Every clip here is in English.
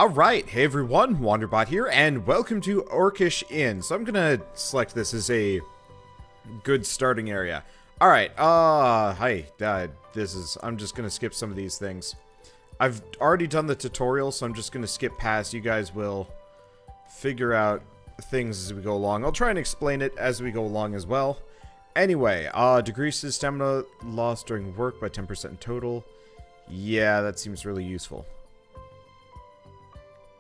Alright, hey everyone, Wanderbot here, and welcome to Orcish Inn. So I'm gonna select this as a good starting area. Alright, hi, I'm just gonna skip some of these things. I've already done the tutorial, so I'm just gonna skip past. You guys will figure out things as we go along. I'll try and explain it as we go along as well. Anyway, decreases stamina loss during work by 10% in total. Yeah, that seems really useful.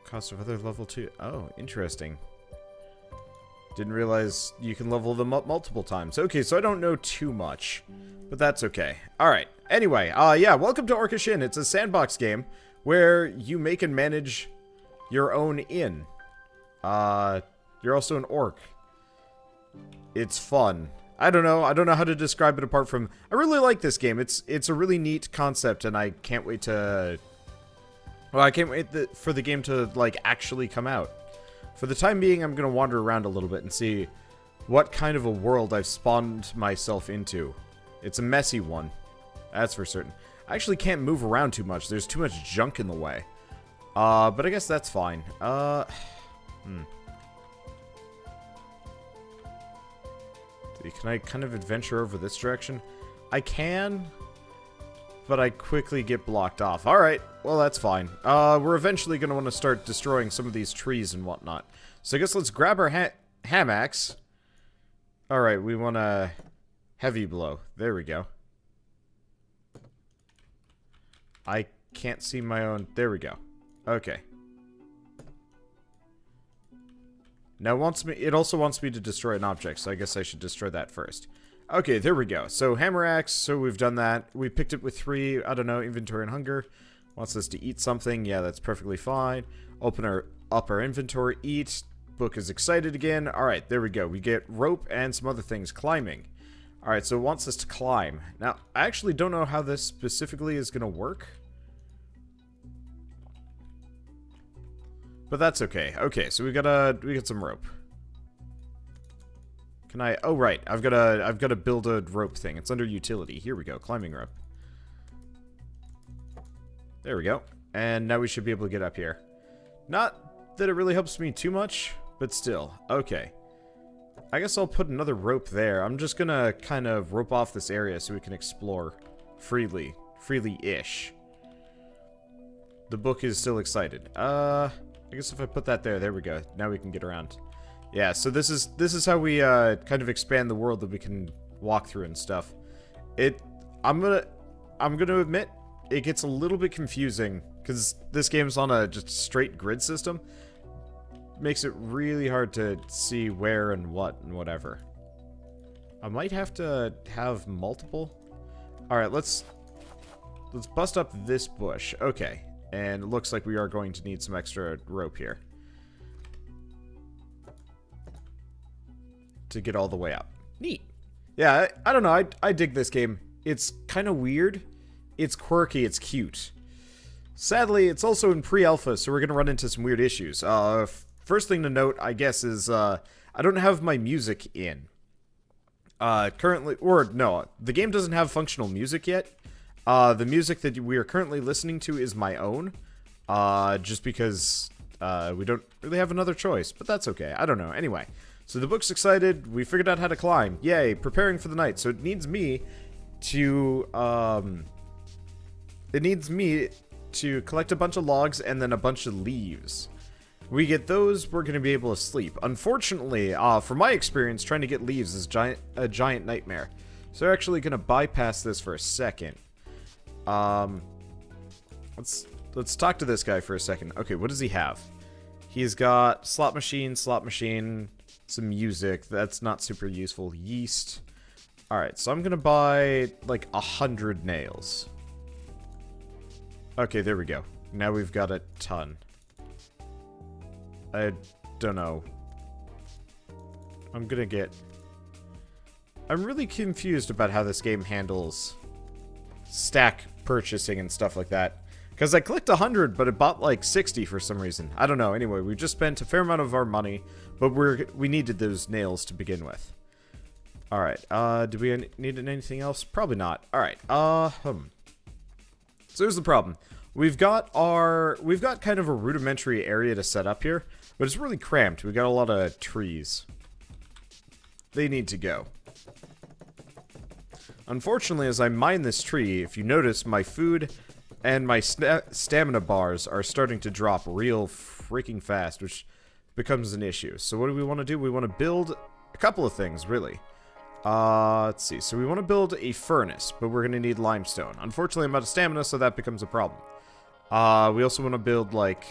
Cost of other level 2. Oh, interesting. Didn't realize you can level them up multiple times. Okay, so I don't know too much, but that's okay. Alright, anyway, yeah, welcome to Orcish Inn. It's a sandbox game where you make and manage your own inn. You're also an orc. It's fun. I don't know how to describe it apart from... I really like this game. It's a really neat concept, and I can't wait to... Well, I can't wait for the game to, like, actually come out. For the time being, I'm going to wander around a little bit and see what kind of a world I've spawned myself into. It's a messy one. That's for certain. I actually can't move around too much. There's too much junk in the way. But I guess that's fine. Can I kind of adventure over this direction? I can... but I quickly get blocked off. Alright, well that's fine. We're eventually going to want to start destroying some of these trees and whatnot. So I guess let's grab our ham axe. Alright, we want a heavy blow. There we go. I can't see my own... There we go. Okay. Now it also wants me to destroy an object, so I guess I should destroy that first. Okay, there we go. So, hammer axe, so we've done that. We picked it with 3, I don't know, inventory and hunger. Wants us to eat something. Yeah, that's perfectly fine. Open up our inventory, eat. Book is excited again. Alright, there we go. We get rope and some other things. Climbing. Alright, so it wants us to climb. Now, I actually don't know how this specifically is going to work. But that's okay. Okay, so we got some rope. Can I... Oh, right. I've got to build a rope thing. It's under utility. Here we go. Climbing rope. There we go. And now we should be able to get up here. Not that it really helps me too much, but still. Okay. I guess I'll put another rope there. I'm just gonna kind of rope off this area so we can explore freely. Freely-ish. The book is still excited. I guess if I put that there, there we go. Now we can get around. Yeah, so this is how we kind of expand the world that we can walk through and stuff. I'm gonna admit it gets a little bit confusing because this game's on a just straight grid system. Makes it really hard to see where and what and whatever. I might have to have multiple. All right, let's bust up this bush. Okay, and it looks like we are going to need some extra rope here to get all the way up. Neat. Yeah, I don't know. I dig this game. It's kind of weird. It's quirky. It's cute. Sadly, it's also in pre-alpha, so we're going to run into some weird issues. First thing to note, I guess, is I don't have my music in. Currently, or no, the game doesn't have functional music yet. The music that we are currently listening to is my own. Just because we don't really have another choice, but that's okay. I don't know. Anyway. So the book's excited. We figured out how to climb. Yay, preparing for the night. So it needs me to collect a bunch of logs and then a bunch of leaves. We get those, we're going to be able to sleep. Unfortunately, from my experience, trying to get leaves is a giant nightmare. So we're actually going to bypass this for a second. Let's talk to this guy for a second. Okay, what does he have? He's got slot machine, some music. That's not super useful. Yeast. Alright, so I'm gonna buy like 100 nails. Okay, there we go. Now we've got a ton. I don't know. I'm really confused about how this game handles stack purchasing and stuff like that. Because I clicked 100, but it bought like 60 for some reason. I don't know. Anyway, we just spent a fair amount of our money, but we needed those nails to begin with. Alright, do we need anything else? Probably not. Alright, So here's the problem. We've got kind of a rudimentary area to set up here, but it's really cramped. We've got a lot of trees. They need to go. Unfortunately, as I mine this tree, if you notice, my food and my stamina bars are starting to drop real freaking fast, which becomes an issue. So what do we want to do? We want to build a couple of things, really. Let's see. So we want to build a furnace, but we're going to need limestone. Unfortunately, I'm out of stamina, so that becomes a problem. We also want to build, like,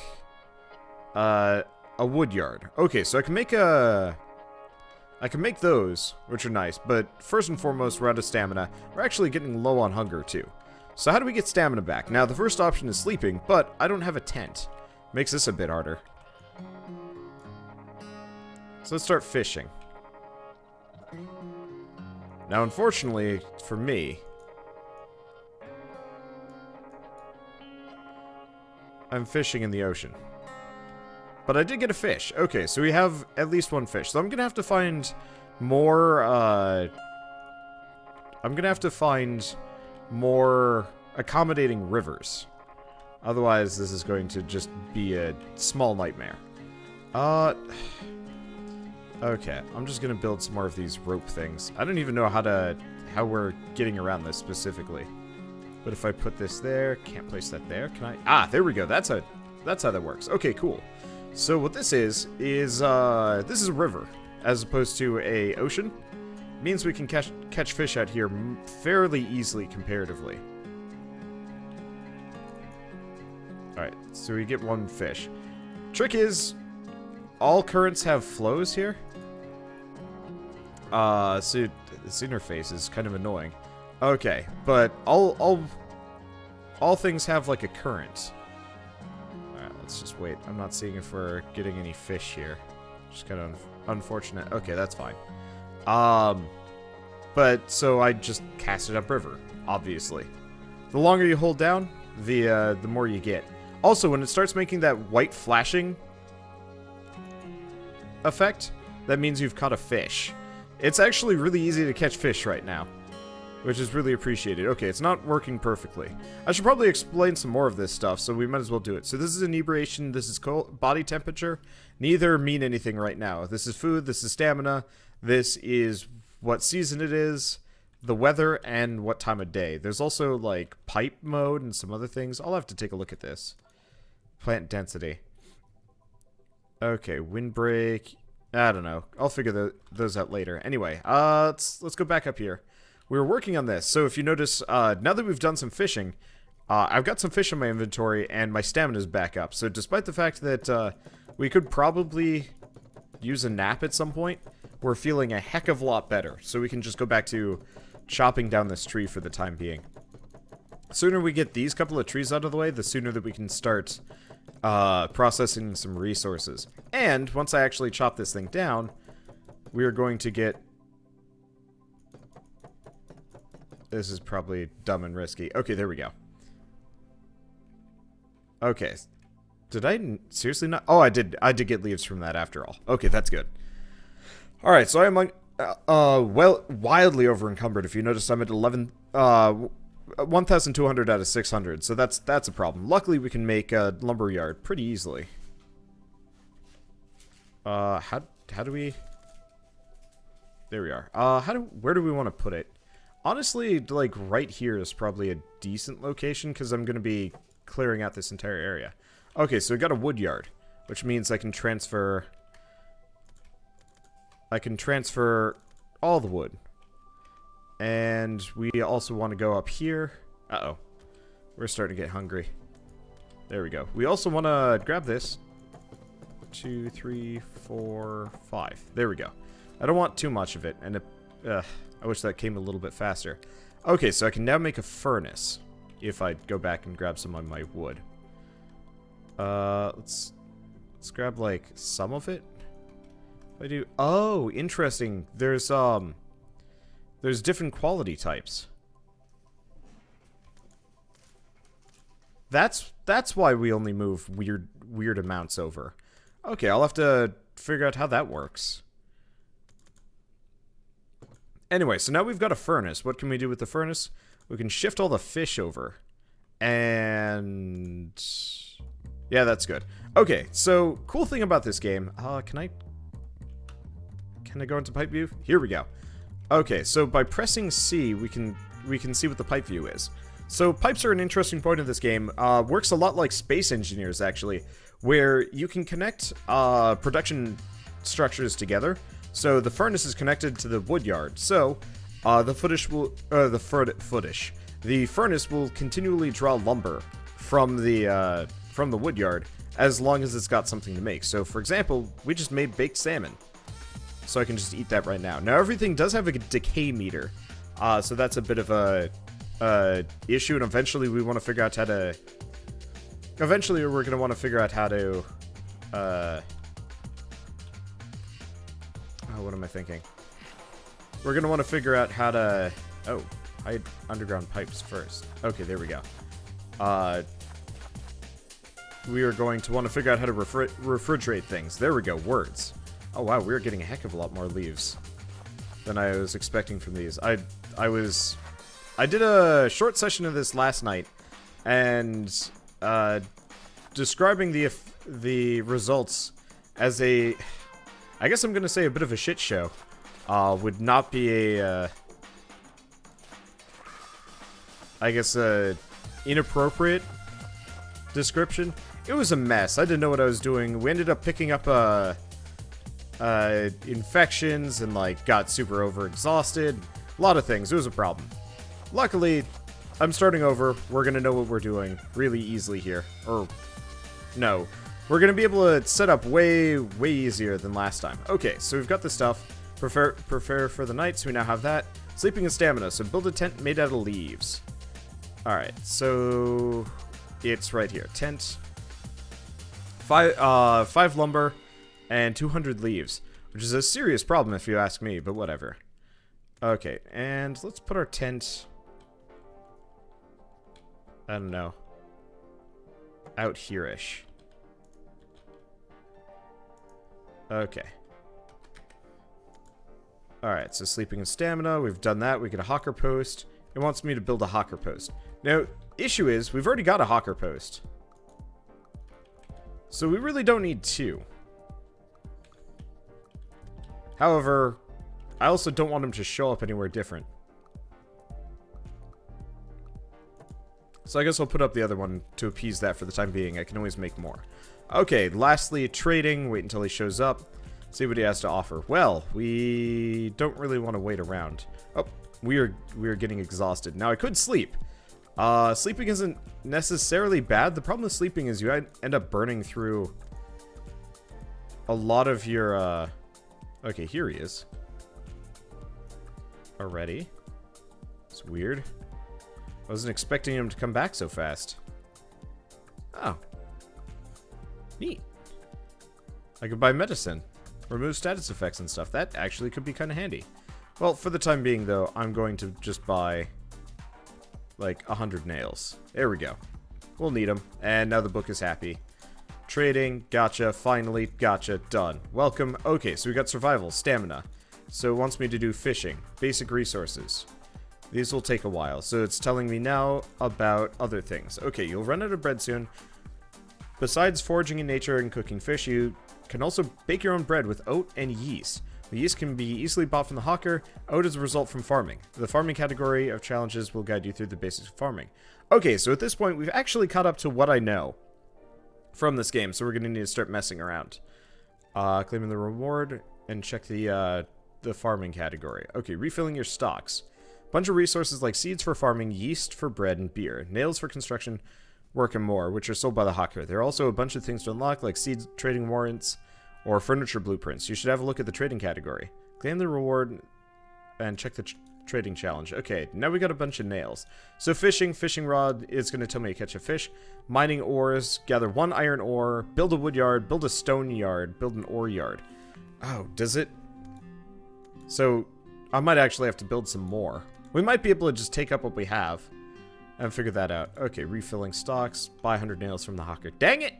a wood yard. Okay, so I can make those, which are nice, but first and foremost, we're out of stamina. We're actually getting low on hunger, too. So how do we get stamina back? Now, the first option is sleeping, but I don't have a tent. Makes this a bit harder. So let's start fishing. Now, unfortunately, for me, I'm fishing in the ocean. But I did get a fish. Okay, so we have at least one fish. So I'm gonna have to find more, accommodating rivers. Otherwise, this is going to just be a small nightmare. Okay, I'm just gonna build some more of these rope things. I don't even know how we're getting around this specifically. But if I put this there, can't place that there, can I? Ah, there we go, that's how that works. Okay, cool. So what this is a river, as opposed to a ocean. Means we can catch fish out here fairly easily comparatively. Alright, so we get one fish. Trick is, all currents have flows here. So this interface is kind of annoying. Okay, but all things have like a current. Alright, let's just wait. I'm not seeing if we're getting any fish here. Just kind of unfortunate. Okay, that's fine. But so I just casted upriver, obviously. The longer you hold down, the more you get. Also, when it starts making that white flashing effect, that means you've caught a fish. It's actually really easy to catch fish right now, which is really appreciated. Okay, it's not working perfectly. I should probably explain some more of this stuff, so we might as well do it. So this is inebriation, this is body temperature. Neither mean anything right now. This is food, this is stamina, this is what season it is, the weather, and what time of day. There's also, like, pipe mode and some other things. I'll have to take a look at this. Plant density. Okay, windbreak. I don't know. I'll figure those out later. Anyway, let's go back up here. We were working on this, so if you notice, now that we've done some fishing, I've got some fish in my inventory, and my stamina's back up. So despite the fact that we could probably use a nap at some point, we're feeling a heck of a lot better. So we can just go back to chopping down this tree for the time being. The sooner we get these couple of trees out of the way, the sooner that we can start processing some resources. And once I actually chop this thing down, we are going to get... This is probably dumb and risky. Okay, there we go. Okay. Did I seriously not? Oh, I did get leaves from that after all. Okay, that's good. Alright, so I am well, wildly over encumbered. If you notice, I'm at 1,200 out of 600, so that's a problem. Luckily, we can make a lumber yard pretty easily. How do we... There we are. Where do we want to put it? Honestly, like, right here is probably a decent location, because I'm going to be clearing out this entire area. Okay, so we got a wood yard, which means I can transfer all the wood. And we also want to go up here. Uh-oh. We're starting to get hungry. There we go. We also want to grab this. 2, 3, 4, 5. There we go. I don't want too much of it, and I wish that came a little bit faster. Okay, so I can now make a furnace if I go back and grab some of my wood. Let's grab, like, some of it. If I do... Oh, interesting. There's different quality types. That's why we only move weird amounts over. Okay, I'll have to figure out how that works. Anyway, so now we've got a furnace. What can we do with the furnace? We can shift all the fish over. And yeah, that's good. Okay, so cool thing about this game. Can I go into pipe view? Here we go. Okay, so by pressing C, we can see what the pipe view is. So pipes are an interesting point of this game. Works a lot like Space Engineers, actually, where you can connect production structures together. So the furnace is connected to the woodyard. So the furnace will continually draw lumber from the woodyard as long as it's got something to make. So for example, we just made baked salmon. So I can just eat that right now. Now everything does have a decay meter, so that's a bit of a issue, and eventually we want to figure out how to. Eventually, we're gonna want to figure out how to. Oh, what am I thinking? We're gonna want to figure out how to. Oh, I had underground pipes first. Okay, there we go. We are going to want to figure out how to refrigerate things. There we go. Words. Oh wow, we're getting a heck of a lot more leaves than I was expecting from these. I did a short session of this last night, and describing the results as a, I guess I'm gonna say a bit of a shit show, would not be a, I guess a inappropriate description. It was a mess. I didn't know what I was doing. We ended up picking up infections and like got super overexhausted. A lot of things. It was a problem. Luckily, I'm starting over. We're gonna know what we're doing really easily here. Or no, we're gonna be able to set up way easier than last time. Okay, so we've got the stuff. Prepare for the night, so we now have that. Sleeping and stamina. So build a tent made out of leaves. All right, so it's right here. Tent. 5 lumber. And 200 leaves, which is a serious problem if you ask me, but whatever. Okay, and let's put our tent, I don't know, out here-ish. Okay. Alright, so sleeping and stamina, we've done that. We get a hawker post. It wants me to build a hawker post. Now, issue is, we've already got a hawker post. So we really don't need 2. However, I also don't want them to show up anywhere different. So I guess I'll put up the other one to appease that for the time being. I can always make more. Okay, lastly, trading. Wait until he shows up. See what he has to offer. Well, we don't really want to wait around. Oh, we are getting exhausted. Now, I could sleep. Sleeping isn't necessarily bad. The problem with sleeping is you end up burning through a lot of your... Okay, here he is. Already. It's weird. I wasn't expecting him to come back so fast. Oh. Neat. I could buy medicine. Remove status effects and stuff. That actually could be kind of handy. Well, for the time being, though, I'm going to just buy, like, 100 nails. There we go. We'll need them. And now the book is happy. Trading, gotcha, finally, gotcha, done. Welcome. Okay, so we got survival, stamina. So it wants me to do fishing, basic resources. These will take a while, so it's telling me now about other things. Okay, you'll run out of bread soon. Besides foraging in nature and cooking fish, you can also bake your own bread with oat and yeast. The yeast can be easily bought from the hawker. Oat is a result from farming. The farming category of challenges will guide you through the basics of farming. Okay, so at this point, we've actually caught up to what I know from this game, so we're going to need to start messing around. Claiming the reward and check the farming category. Okay, refilling your stocks. Bunch of resources like seeds for farming, yeast for bread and beer, nails for construction, work and more, which are sold by the hawker. There are also a bunch of things to unlock, like seed trading warrants or furniture blueprints. You should have a look at the trading category. Claim the reward and check the trading challenge. Okay, now we got a bunch of nails. So fishing rod is going to tell me to catch a fish. Mining ores, gather 1 iron ore, build a wood yard, build a stone yard, build an ore yard. Oh, does it? So I might actually have to build some more. We might be able to just take up what we have and figure that out. Okay, refilling stocks, buy 100 nails from the hawker. Dang it!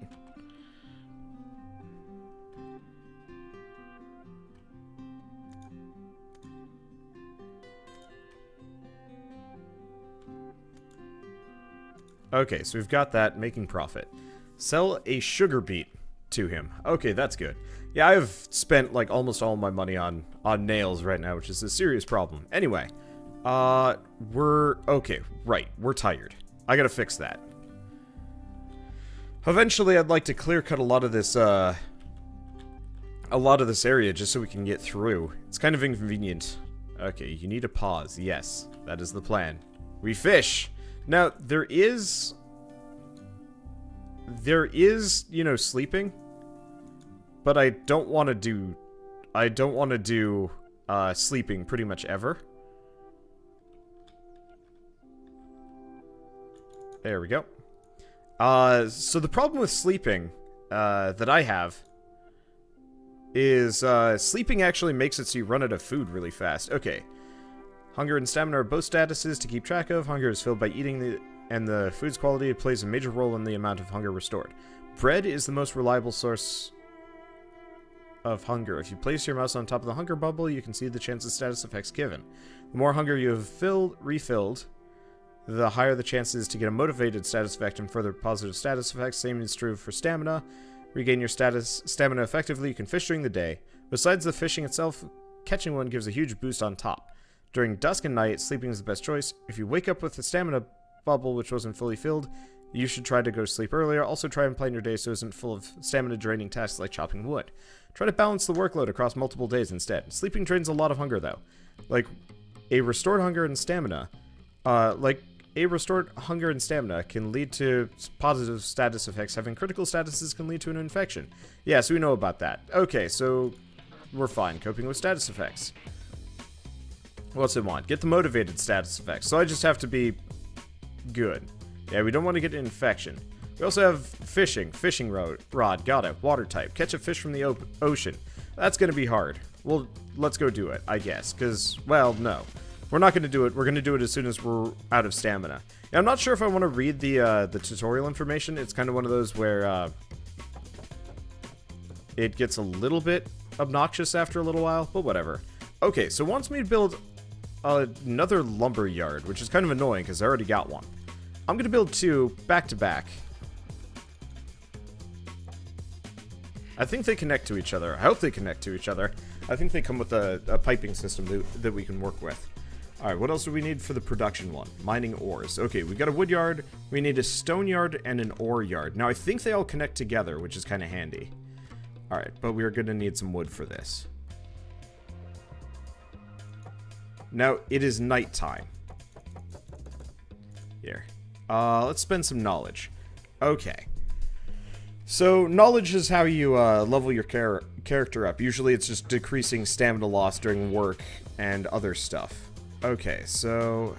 Okay, so we've got that, making profit. Sell a sugar beet to him. Okay, that's good. Yeah, I've spent like almost all my money on nails right now, which is a serious problem. Anyway, we're okay, right, we're tired. I gotta fix that. Eventually, I'd like to clear cut a lot of this area just so we can get through. It's kind of inconvenient. Okay, you need a pause. Yes, that is the plan. We fish. Now, there is, you know, sleeping, but I don't want to do sleeping pretty much ever. There we go. So the problem with sleeping, that I have is, sleeping actually makes it so you run out of food really fast. Okay. Hunger and stamina are both statuses to keep track of. Hunger is filled by eating, and the food's quality plays a major role in the amount of hunger restored. Bread is the most reliable source of hunger. If you place your mouse on top of the hunger bubble, you can see the chance of status effects given. The more hunger you have refilled, the higher the chances to get a motivated status effect and further positive status effects. Same is true for stamina. Regain your stamina effectively. You can fish during the day. Besides the fishing itself, catching one gives a huge boost on top. During dusk and night, sleeping is the best choice. If you wake up with the stamina bubble which wasn't fully filled, you should try to go to sleep earlier. Also try and plan your day so it isn't full of stamina draining tasks like chopping wood. Try to balance the workload across multiple days instead. Sleeping drains a lot of hunger though. Like a restored hunger and stamina can lead to positive status effects. Having critical statuses can lead to an infection. Yeah, so we know about that. Okay, so we're fine. Coping with status effects. What's it want? Get the motivated status effects. So I just have to be good. Yeah, we don't want to get an infection. We also have fishing. Fishing rod. Got it. Water type. Catch a fish from the ocean. That's going to be hard. Well, let's go do it, I guess. Because, well, no. We're not going to do it. We're going to do it as soon as we're out of stamina. Yeah, I'm not sure if I want to read the tutorial information. It's kind of one of those where it gets a little bit obnoxious after a little while, but whatever. Okay, so it wants me to build another lumber yard, which is kind of annoying because I already got one. I'm going to build two back to back. I think they connect to each other. I hope they connect to each other. I think they come with a piping system that we can work with. Alright, what else do we need for the production one? Mining ores. Okay, we got a wood yard, we need a stone yard, and an ore yard. Now, I think they all connect together, which is kind of handy. Alright, but we're going to need some wood for this. Now, it is nighttime. Here. Let's spend some knowledge. Okay. So, knowledge is how you level your character up. Usually it's just decreasing stamina loss during work and other stuff. Okay, so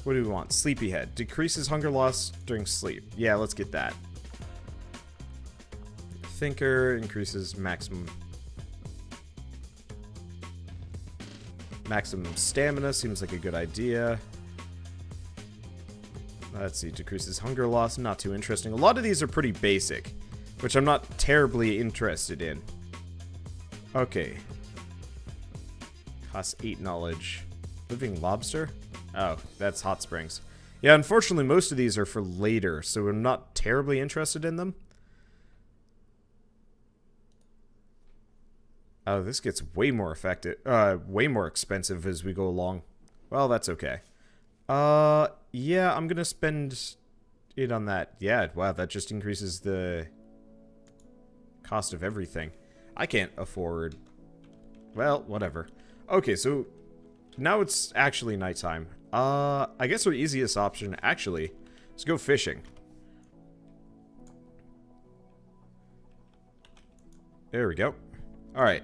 what do we want? Sleepyhead. Decreases hunger loss during sleep. Yeah, let's get that. Thinker increases maximum stamina. Seems like a good idea. Let's see. Decreases hunger loss. Not too interesting. A lot of these are pretty basic, which I'm not terribly interested in. Okay. Costs 8 knowledge. Living lobster? Oh, that's hot springs. Yeah, unfortunately, most of these are for later, so I'm not terribly interested in them. Oh, this gets way more way more expensive as we go along. Well, that's okay. Yeah, I'm gonna spend it on that. Yeah, wow, that just increases the cost of everything. I can't afford... Well, whatever. Okay, so now it's actually nighttime. I guess our easiest option, actually, is go fishing. There we go. Alright.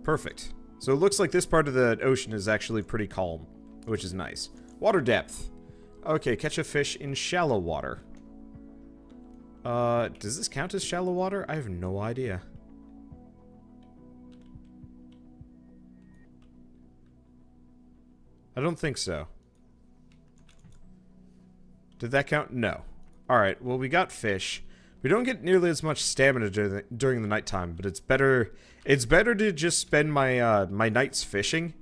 Perfect. So it looks like this part of the ocean is actually pretty calm, which is nice. Water depth. Okay, catch a fish in shallow water. Does this count as shallow water? I have no idea. I don't think so. Did that count? No. Alright, well we got fish. We don't get nearly as much stamina during the nighttime, but it's better to just spend my my nights fishing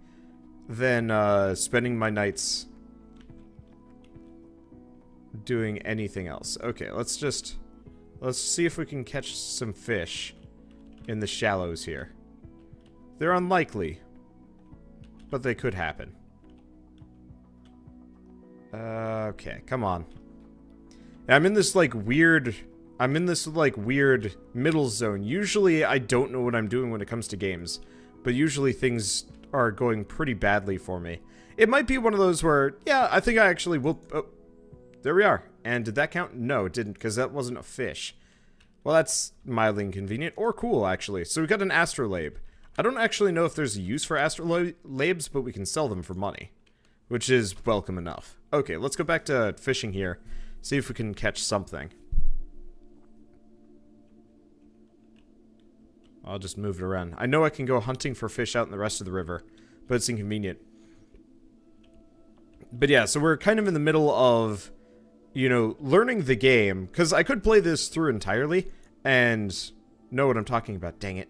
than spending my nights doing anything else. Okay, let's see if we can catch some fish in the shallows here. They're unlikely, but they could happen. Okay, come on. I'm in this like weird middle zone. Usually I don't know what I'm doing when it comes to games, but usually things are going pretty badly for me. It might be one of those where, yeah, I think I actually will. Oh, there we are. And did that count? No, it didn't, because that wasn't a fish. Well, that's mildly inconvenient, or cool, actually. So we got an astrolabe. I don't actually know if there's a use for astrolabes, but we can sell them for money, which is welcome enough. Okay, let's go back to fishing here, see if we can catch something. I'll just move it around. I know I can go hunting for fish out in the rest of the river, but it's inconvenient. But yeah, so we're kind of in the middle of, you know, learning the game, because I could play this through entirely and know what I'm talking about. Dang it.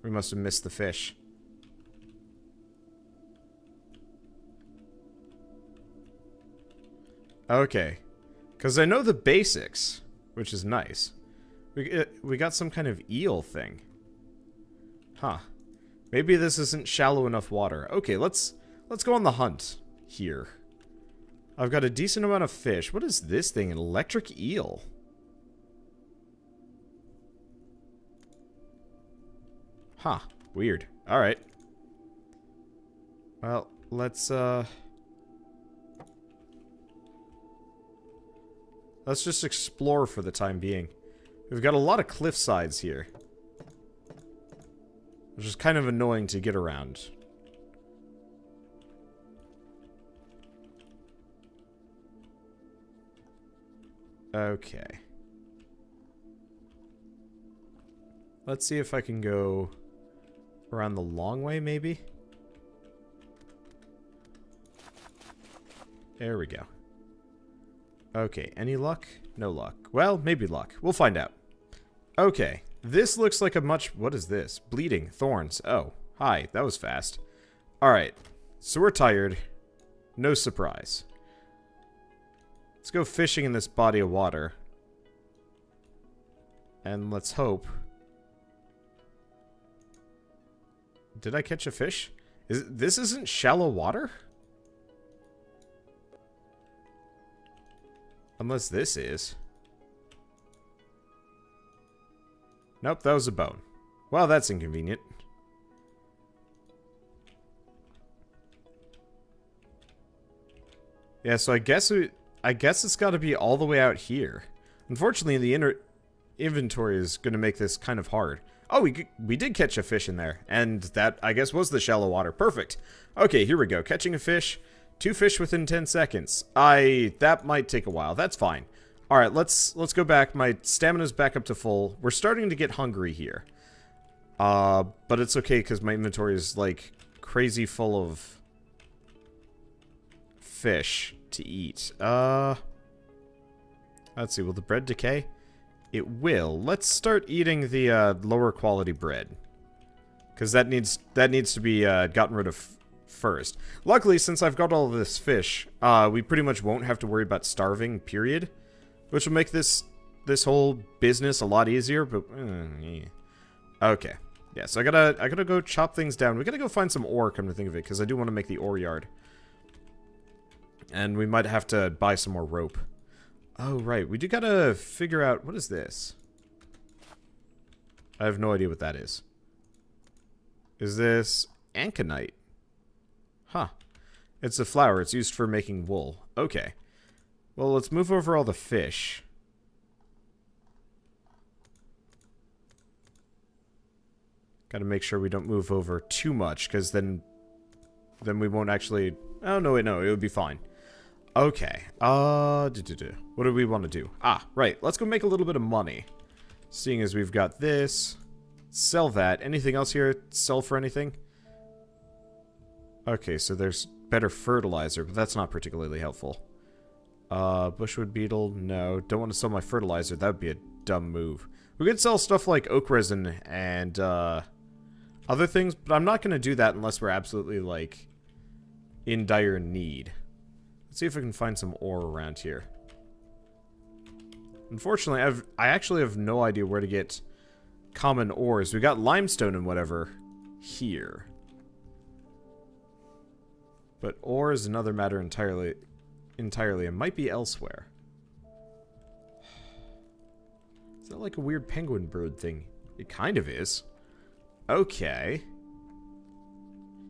We must have missed the fish. Okay. Because I know the basics, which is nice. We got some kind of eel thing. Huh. Maybe this isn't shallow enough water. Okay, let's go on the hunt here. I've got a decent amount of fish. What is this thing? An electric eel. Huh. Weird. Alright. Well, let's just explore for the time being. We've got a lot of cliff sides here, which is kind of annoying to get around. Okay. Let's see if I can go around the long way, maybe? There we go. Okay, any luck? No luck. Well, maybe luck. We'll find out. Okay, this looks like a much... What is this? Bleeding. Thorns. Oh, hi. That was fast. Alright, so we're tired. No surprise. Let's go fishing in this body of water. And let's hope... Did I catch a fish? This isn't shallow water? Unless this is. Nope, that was a bone. Well, that's inconvenient. Yeah, so I guess it's got to be all the way out here. Unfortunately, the inventory is going to make this kind of hard. Oh, we did catch a fish in there, and that, I guess, was the shallow water. Perfect. Okay, here we go. Catching a fish. 2 fish within 10 seconds. That might take a while. That's fine. Alright, let's go back. My stamina's back up to full. We're starting to get hungry here. But it's okay, because my inventory is, like, crazy full of fish to eat. Let's see, will the bread decay? It will. Let's start eating the lower quality bread, because that needs to be gotten rid of first. Luckily, since I've got all of this fish, we pretty much won't have to worry about starving. Period, which will make this whole business a lot easier. But yeah. Okay, yeah. So I gotta go chop things down. We gotta go find some ore. Come to think of it, because I do want to make the ore yard, and we might have to buy some more rope. Oh, right. We do gotta figure out... What is this? I have no idea what that is. Is this anconite? Huh. It's a flower. It's used for making wool. Okay. Well, let's move over all the fish. Gotta make sure we don't move over too much, because then we won't actually... Oh, no, wait, no. It would be fine. Okay, what do we want to do? Ah, right, let's go make a little bit of money. Seeing as we've got this. Sell that. Anything else here? Sell for anything? Okay, so there's better fertilizer, but that's not particularly helpful. Bushwood beetle, no. Don't want to sell my fertilizer, that would be a dumb move. We could sell stuff like oak resin and, other things, but I'm not going to do that unless we're absolutely, like, in dire need. Let's see if I can find some ore around here. Unfortunately, I actually have no idea where to get common ores. We got limestone and whatever here. But ore is another matter entirely. It might be elsewhere. Is that like a weird penguin bird thing? It kind of is. Okay.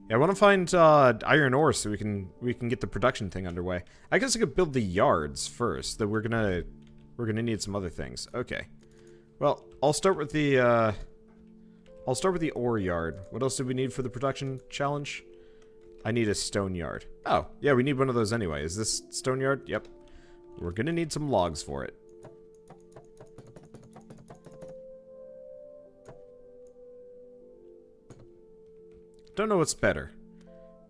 Yeah, I want to find iron ore so we can get the production thing underway. I guess I could build the yards first. That we're gonna need some other things. Okay. Well, I'll start with the ore yard. What else do we need for the production challenge? I need a stone yard. Oh, yeah, we need one of those anyway. Is this stone yard? Yep. We're gonna need some logs for it. Don't know what's better.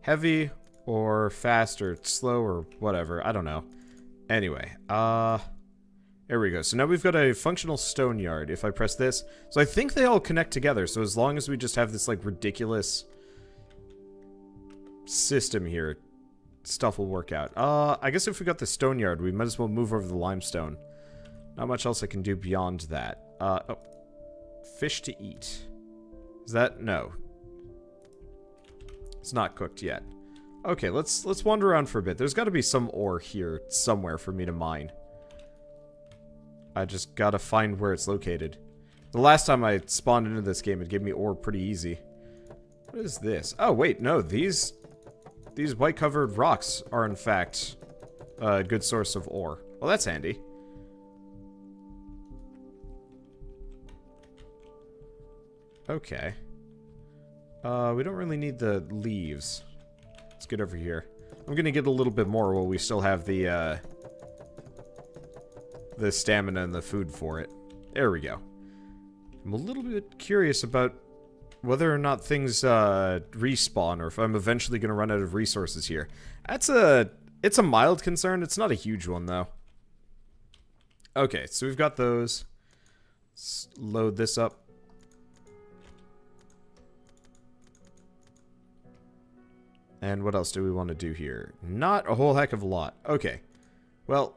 Heavy or fast or slow or whatever. I don't know. Anyway, there we go. So now we've got a functional stone yard if I press this. So I think they all connect together. So as long as we just have this like ridiculous system here, stuff will work out. I guess if we got the stone yard, we might as well move over the limestone. Not much else I can do beyond that. Oh. Fish to eat. Is that? No. It's not cooked yet. Okay, let's wander around for a bit. There's got to be some ore here somewhere for me to mine. I just gotta find where it's located. The last time I spawned into this game, it gave me ore pretty easy. What is this? Oh, wait, no. These white-covered rocks are, in fact, a good source of ore. Well, that's handy. Okay. We don't really need the leaves. Let's get over here. I'm gonna get a little bit more while we still have the stamina and the food for it. There we go. I'm a little bit curious about whether or not things respawn, or if I'm eventually gonna run out of resources here. It's a mild concern. It's not a huge one, though. Okay, so we've got those. Let's load this up. And what else do we want to do here? Not a whole heck of a lot. Okay. Well,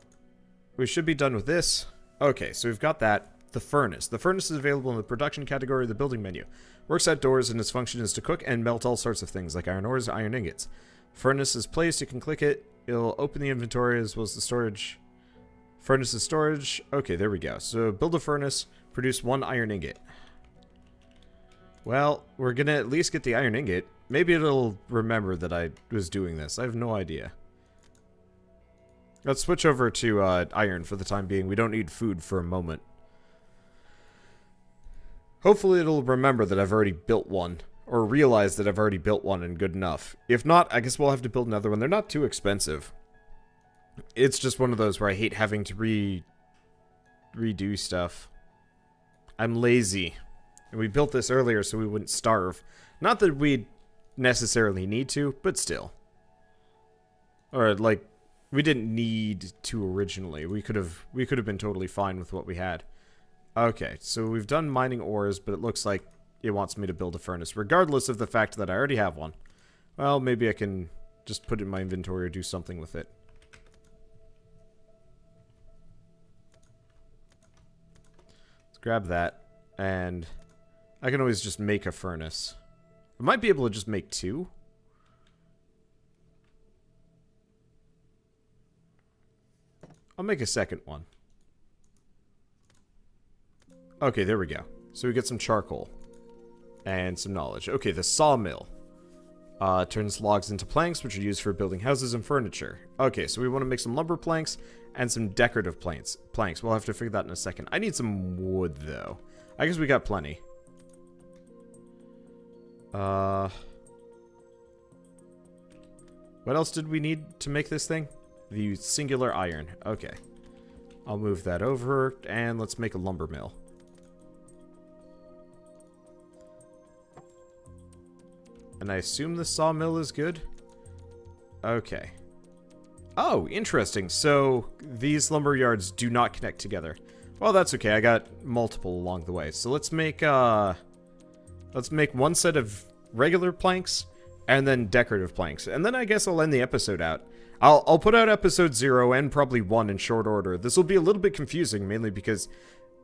we should be done with this. Okay, so we've got that. The furnace. The furnace is available in the production category of the building menu. Works outdoors, and its function is to cook and melt all sorts of things, like iron ores and iron ingots. Furnace is placed, you can click it. It'll open the inventory as well as the storage. Furnace is storage. Okay, there we go. So build a furnace, produce 1 iron ingot. Well, we're gonna at least get the iron ingot. Maybe it'll remember that I was doing this. I have no idea. Let's switch over to iron for the time being. We don't need food for a moment. Hopefully it'll remember that I've already built one. Or realize that I've already built one and good enough. If not, I guess we'll have to build another one. They're not too expensive. It's just one of those where I hate having to redo stuff. I'm lazy. And we built this earlier so we wouldn't starve. Not that we'd necessarily need to, but still. Or, like, we didn't need to originally. We could have been totally fine with what we had. Okay, so we've done mining ores, but it looks like it wants me to build a furnace, regardless of the fact that I already have one. Well, maybe I can just put it in my inventory or do something with it. Let's grab that, and I can always just make a furnace. I might be able to just make 2. I'll make a second one. Okay, there we go. So we get some charcoal. And some knowledge. Okay, the sawmill. Turns logs into planks, which are used for building houses and furniture. Okay, so we want to make some lumber planks and some decorative planks. We'll have to figure that in a second. I need some wood, though. I guess we got plenty. What else did we need to make this thing? The singular iron. Okay. I'll move that over, and let's make a lumber mill. And I assume the sawmill is good? Okay. Oh, interesting. So, these lumber yards do not connect together. Well, that's okay. I got multiple along the way. So let's make one set of regular planks and then decorative planks. And then I guess I'll end the episode out. I'll put out episode 0 and probably 1 in short order. This will be a little bit confusing, mainly because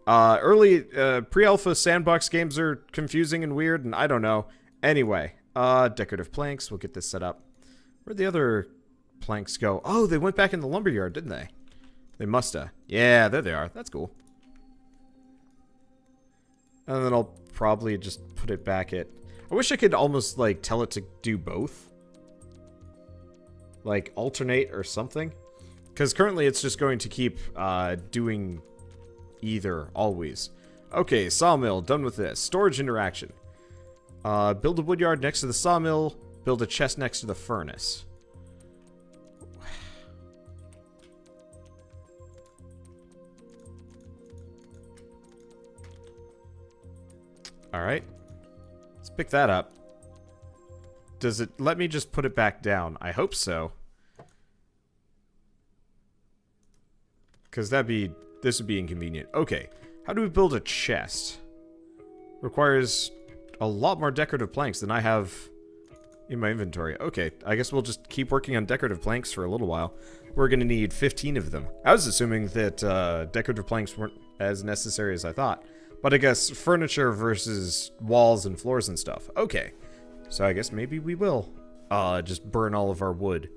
early pre-alpha sandbox games are confusing and weird, and I don't know. Anyway, decorative planks, we'll get this set up. Where'd the other planks go? Oh, they went back in the lumberyard, didn't they? They musta. Yeah, there they are. That's cool. And then I'll probably just put it back at... I wish I could almost, like, tell it to do both. Like, alternate or something. Because currently it's just going to keep doing either, always. Okay, sawmill, done with this. Storage interaction. Build a woodyard next to the sawmill. Build a chest next to the furnace. Alright. Let's pick that up. Does it let me just put it back down? I hope so. Because this would be inconvenient. Okay. How do we build a chest? Requires a lot more decorative planks than I have in my inventory. Okay. I guess we'll just keep working on decorative planks for a little while. We're going to need 15 of them. I was assuming that decorative planks weren't as necessary as I thought. But I guess furniture versus walls and floors and stuff. Okay. So I guess maybe we will just burn all of our wood,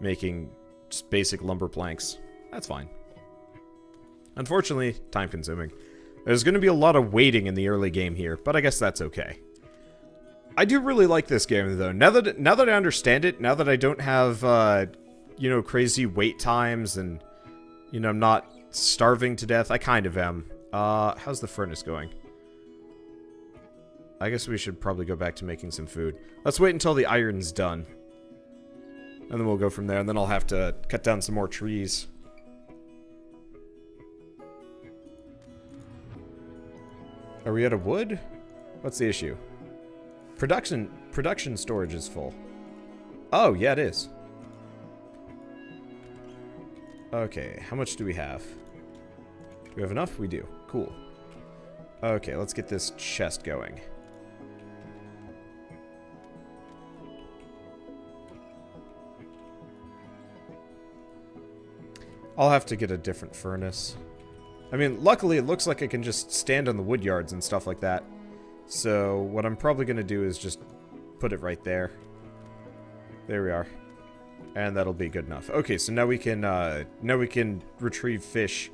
making just basic lumber planks. That's fine. Unfortunately, time consuming. There's going to be a lot of waiting in the early game here, but I guess that's okay. I do really like this game though. Now that I understand it, now that I don't have you know, crazy wait times and you know, I'm not starving to death. I kind of am. How's the furnace going? I guess we should probably go back to making some food. Let's wait until the iron's done. And then we'll go from there, and then I'll have to cut down some more trees. Are we out of wood? What's the issue? Production storage is full. Oh, yeah, it is. Okay, how much do we have? Do we have enough? We do. Cool. Okay, let's get this chest going. I'll have to get a different furnace. I mean, luckily it looks like I can just stand on the wood yards and stuff like that. So what I'm probably going to do is just put it right there. There we are. And that'll be good enough. Okay, so now we can retrieve fish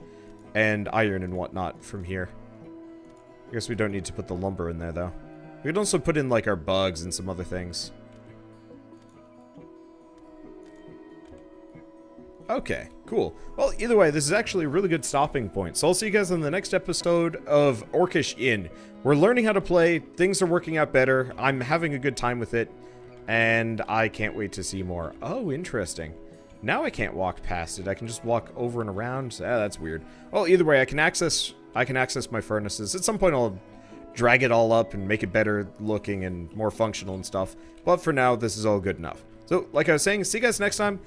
and iron and whatnot from here. I guess we don't need to put the lumber in there though. We can also put in like our bugs and some other things. Okay, cool. Well, either way, this is actually a really good stopping point. So I'll see you guys in the next episode of Orcish Inn. We're learning how to play. Things are working out better. I'm having a good time with it. And I can't wait to see more. Oh, interesting. Now I can't walk past it. I can just walk over and around. Ah, that's weird. Well, either way, I can access my furnaces. At some point, I'll drag it all up and make it better looking and more functional and stuff. But for now, this is all good enough. So, like I was saying, see you guys next time.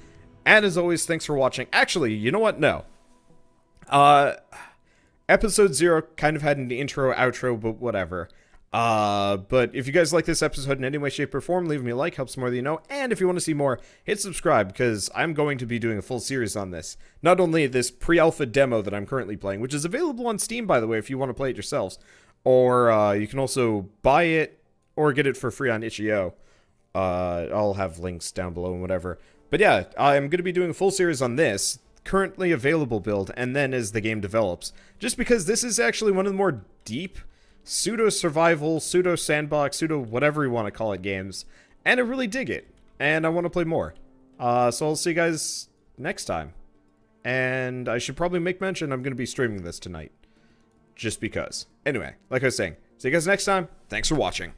And as always, thanks for watching. Actually, you know what? No. Episode 0 kind of had an intro, outro, but whatever. But if you guys like this episode in any way, shape, or form, leave me a like, helps more than you know. And if you want to see more, hit subscribe, because I'm going to be doing a full series on this. Not only this pre-alpha demo that I'm currently playing, which is available on Steam, by the way, if you want to play it yourselves. Or, you can also buy it, or get it for free on itch.io. I'll have links down below and whatever. But yeah, I'm going to be doing a full series on this, currently available build, and then as the game develops. Just because this is actually one of the more deep pseudo-survival, pseudo-sandbox, pseudo-whatever you want to call it games. And I really dig it. And I want to play more. So I'll see you guys next time. And I should probably make mention I'm going to be streaming this tonight. Just because. Anyway, like I was saying, see you guys next time. Thanks for watching.